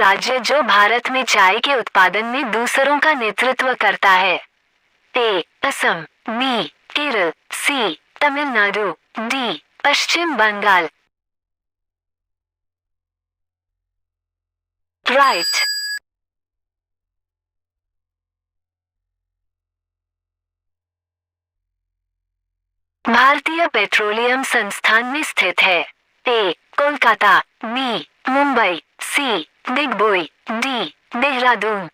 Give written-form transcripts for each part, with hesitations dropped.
राज्य जो भारत में चाय के उत्पादन में दूसरों का नेतृत्व करता है? ए. असम, बी. केरल, सी. तमिलनाडु, डी. पश्चिम बंगाल। राइट। भारतीय पेट्रोलियम संस्थान में स्थित है? ए. कोलकाता, बी. मुंबई, सी. दिग्बोई, डी. देहरादून।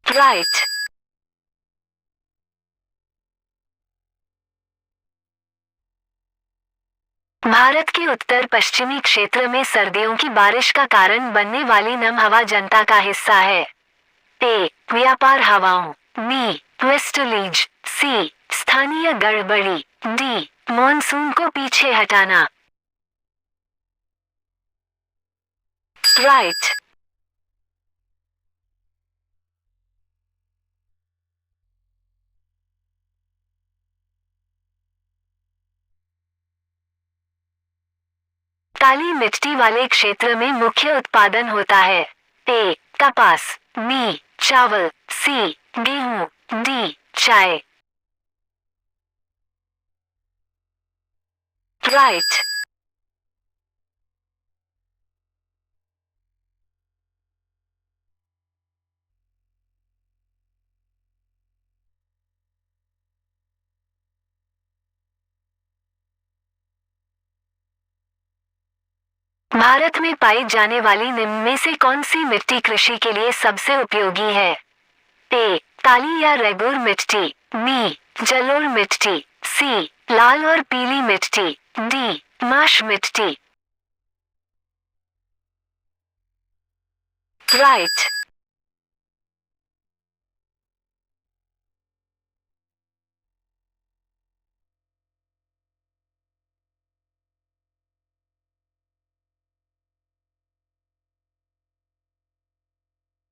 राइट। भारत के उत्तर पश्चिमी क्षेत्र में सर्दियों की बारिश का कारण बनने वाली नम हवा जनता का हिस्सा है? ए. व्यापार हवाओं, बी. वेस्टर्लीज, सी. स्थानीय गड़बड़ी, डी. मॉनसून को पीछे हटाना। राइट। काली मिट्टी वाले क्षेत्र में मुख्य उत्पादन होता है? ए. कपास, बी. चावल, सी. गेहूं, डी. चाय। राइट। भारत में पाई जाने वाली निम्न में से कौन सी मिट्टी कृषि के लिए सबसे उपयोगी है? ए. काली या रेगुर मिट्टी, बी. जलोढ़ मिट्टी, सी. लाल और पीली मिट्टी, डी. माश मिट्टी। राइट।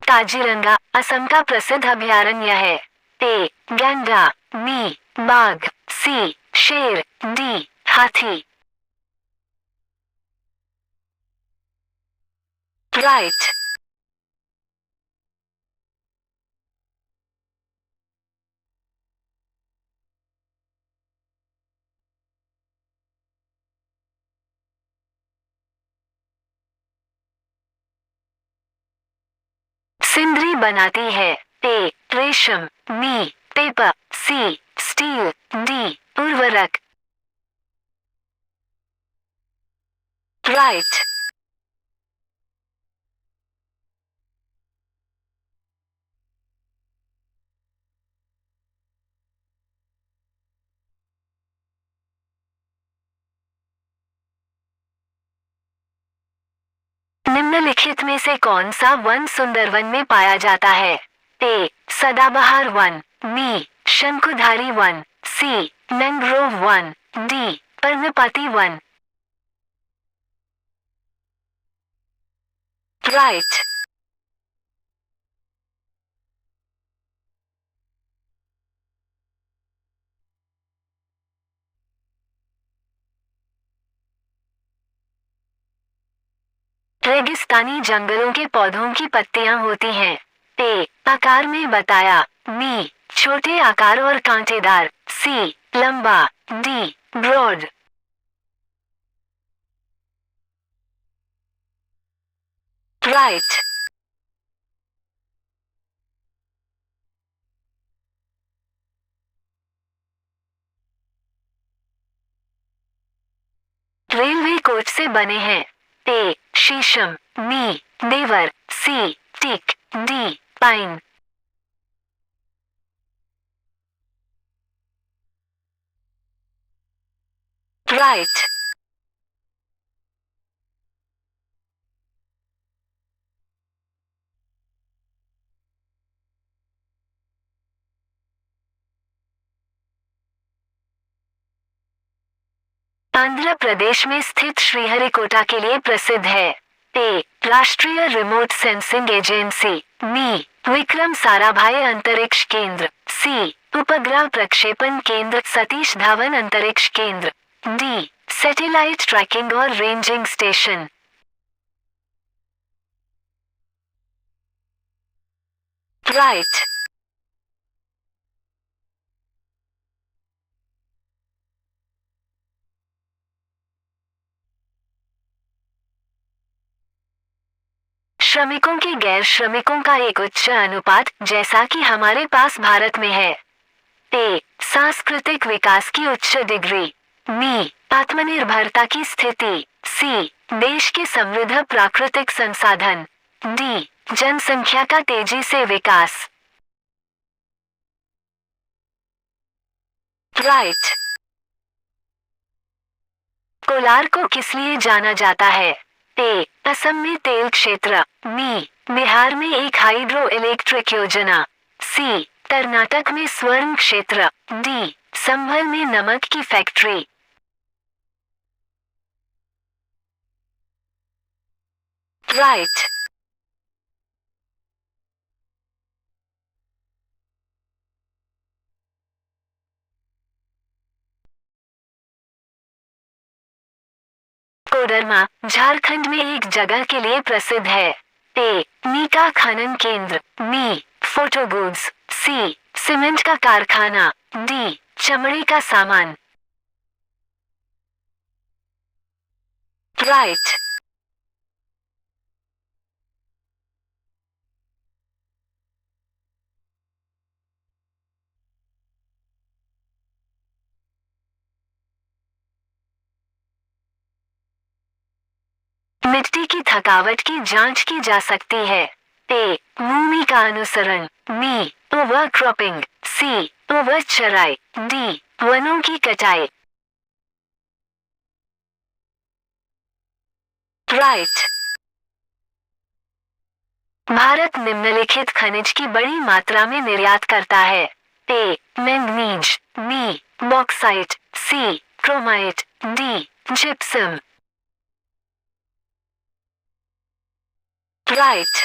काजीरंगा असम का प्रसिद्ध अभयारण्य है? ए. गैंडा, बी. बाघ, सी. शेर, डी. हाथी। राइट। सिंदरी बनाती है? ए. रेशम, B. Paper, C. Steel, D. उर्वरक। राइट। निम्नलिखित में से कौन सा वन सुंदरवन में पाया जाता है? ए. सदाबहार वन, बी. शंकुधारी वन, सी. मैंग्रोव वन, डी. पर्णपाती वन। राइट। रेगिस्तानी जंगलों के पौधों की पत्तियां होती हैं? ए. आकार में बताया, बी. छोटे आकार और कांटेदार, सी. लंबा, D. Broad. Right. Railway coach से बने हैं? ए. शीशम, बी. देवर, C. Teak, D. Pine. Right. Andhra Pradesh में स्थित श्रीहरिकोटा के लिए प्रसिद्ध है? ए. राष्ट्रीय remote sensing agency, B. Vikram Sarabhai अंतरिक्ष केंद्र, सी. उपग्रह प्रक्षेपण केंद्र सतीश धावन अंतरिक्ष केंद्र, डी. सैटेलाइट ट्रैकिंग और रेंजिंग स्टेशन। राइट। श्रमिकों के गैर श्रमिकों का एक उच्च अनुपात, जैसा कि हमारे पास भारत में है। ए, सांस्कृतिक विकास की उच्च डिग्री। बी, आत्मनिर्भरता की स्थिति। सी, देश के समृद्ध प्राकृतिक संसाधन। डी, जनसंख्या का तेजी से विकास। राइट। कोलार को किस लिए जाना जाता है? ए, असम में तेल क्षेत्र। बी, बिहार में एक हाइड्रो इलेक्ट्रिक योजना। सी, कर्नाटक में स्वर्ण क्षेत्र। डी, संभल में नमक की फैक्ट्री। राइट। कोडरमा झारखंड में एक जगह के लिए प्रसिद्ध है। ए, मीका खनन केंद्र। B, photo goods. C, cement का कारखाना। डी, चमड़े का सामान। राइट। मिट्टी की थकावट की जांच की जा सकती है। ए, भूमि का अनुसरण। B, over cropping. C, over चराई। डी, वनों की कटाई। राइट। भारत निम्नलिखित खनिज की बड़ी मात्रा में निर्यात करता है। A, manganese. B, bauxite. C, chromite. D, gypsum. Right.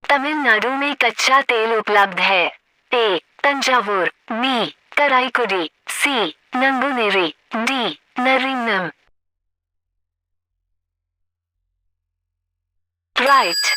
Tamil Nadu में कच्चा तेल उपलब्ध है। A, Thanjavur. B, Karaikudi. C, Nanguneri. D, Narimanam. Right.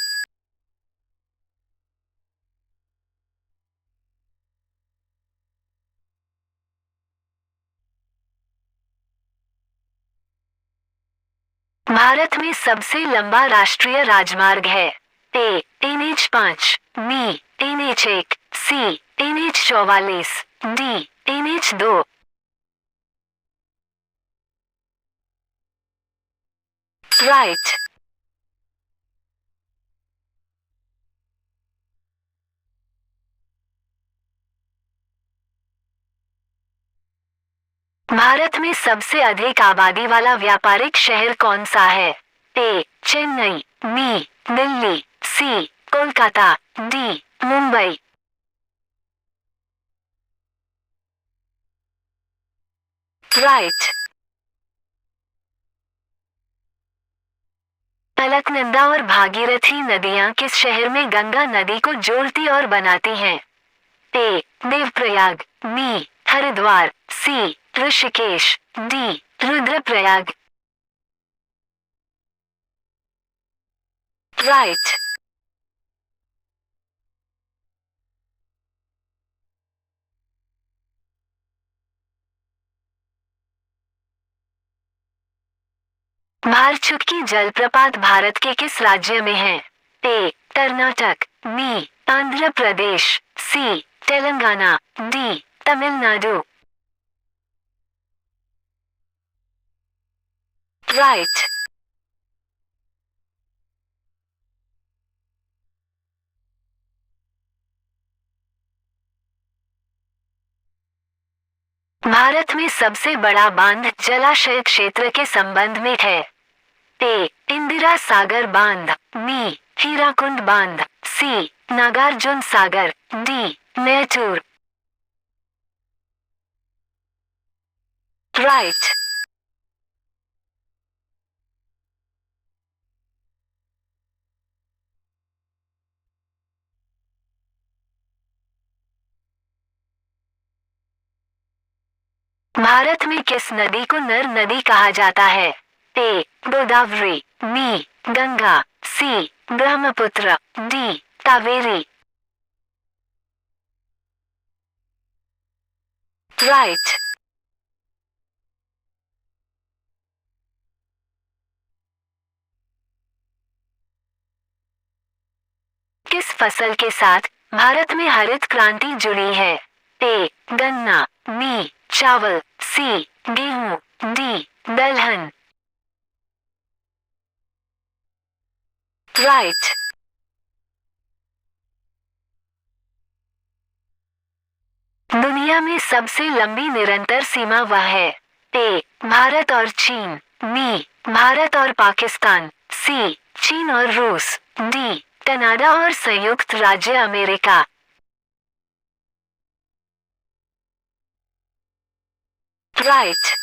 Bharat में सबसे लंबा राष्ट्रीय राजमार्ग है। A, NH5। B, NH1। C, NH44। D, NH2। Right. Bharat में सबसे अधिक आबादी वाला व्यापारिक शहर कौन सा है? ए, चेन्नई। बी, दिल्ली। सी, कोलकाता। डी, मुंबई। राइट। अलकनंदा और भागीरथी नदियां किस शहर में गंगा नदी को जोड़ती और बनाती हैं? ए, देवप्रयाग। बी, हरिद्वार। सी, ऋषिकेश। डी, रुद्रप्रयाग। राइट। भारचुक्की जलप्रपात भारत के किस राज्य में है? ए, कर्नाटक। बी, आंध्र प्रदेश। सी, तेलंगाना। डी, तमिलनाडु। राइट। भारत में सबसे बड़ा बांध जलाशय क्षेत्र के संबंध में है। ए, इंदिरा सागर बांध। बी, हीराकुंड बांध। सी, नागार्जुन सागर। डी, मैथुर। राइट। भारत में किस नदी को नर नदी कहा जाता है? ए गोदावरी, बी गंगा, सी ब्रह्मपुत्र, डी कावेरी। राइट। किस फसल के साथ भारत में हरित क्रांति जुड़ी है? ए गन्ना, बी चावल, सी गेहूं, डी दलहन। राइट। दुनिया में सबसे लंबी निरंतर सीमा वह है? ए भारत और चीन, बी भारत और पाकिस्तान, सी चीन और रूस, डी कनाडा और संयुक्त राज्य अमेरिका। राइट।